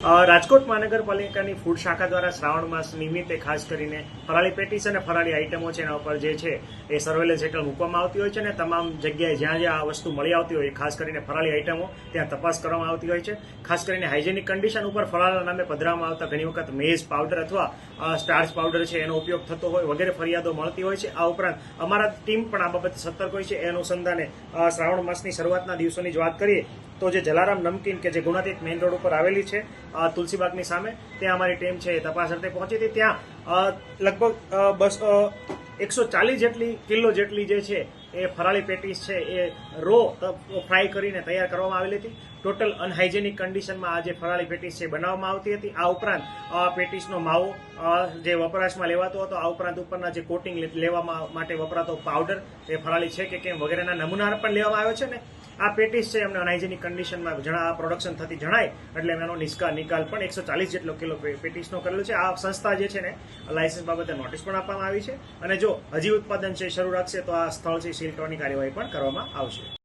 રાજકોટ મહાનગરપાલિકાની ફૂડ શાખા દ્વારા શ્રાવણ માસ નિમિત્તે ખાસ કરીને ફરાળી પેટીસ અને ફરાળી આઇટમો છે એના ઉપર જે છે એ સર્વેલન્સ હેઠળ મૂકવામાં આવતી હોય છે અને તમામ જગ્યાએ જ્યાં જ્યાં આ વસ્તુ મળી આવતી હોય ખાસ કરીને ફરાળી આઇટમો ત્યાં તપાસ કરવામાં આવતી હોય છે. ખાસ કરીને હાઇજેનિક કન્ડિશન ઉપર ફરાળના નામે પધરાવવામાં આવતા ઘણી વખત મેઝ પાવડર અથવા સ્ટાર્ચ પાવડર છે એનો ઉપયોગ થતો હોય વગેરે ફરિયાદો મળતી હોય છે. આ ઉપરાંત અમારા ટીમ પણ આ બાબતે સતર્ક હોય છે. એ અનુસંધાને શ્રાવણ માસની શરૂઆતના દિવસોની જ વાત કરીએ તો જે જલારામ નમકીન કે જે ગુણાતીત મેઇન રોડ ઉપર આવેલી છે તુલસીબાગની સામે, ત્યાં અમારી ટીમ છે એ તપાસ અર્થે પહોંચી હતી. ત્યાં લગભગ 140 કિલો જેટલી જે છે એ ફરાળી પેટીસ છે એ રો ફ્રાય કરીને તૈયાર કરવામાં આવેલી હતી. ટોટલ અનહાઇજેનિક કન્ડિશનમાં આ જે ફરાળી પેટીસ છે બનાવવામાં આવતી હતી. આ ઉપરાંત પેટીસનો માવો જે વપરાશમાં લેવાતો હતો, આ ઉપરાંત ઉપરના જે કોટિંગ લેવા માટે વપરાતો પાવડર એ ફરાળી છે કે કેમ વગેરેના નમૂના પણ લેવામાં આવ્યો છે ને આ પેટીસ છે એમને અનહાઇજેનિક કન્ડિશનમાં પ્રોડક્શન થતી જણાય એટલે એનો નિકાલ પણ 140 જેટલો કિલો પેટીસનો કરેલો છે. આ સંસ્થા જે છે ને લાયસન્સ બાબતે નોટિસ પણ આપવામાં આવી છે અને જો હજી ઉત્પાદન છે શરૂ રાખશે તો આ સ્થળ છે સીલ કરવાની કાર્યવાહી પણ કરવામાં આવશે.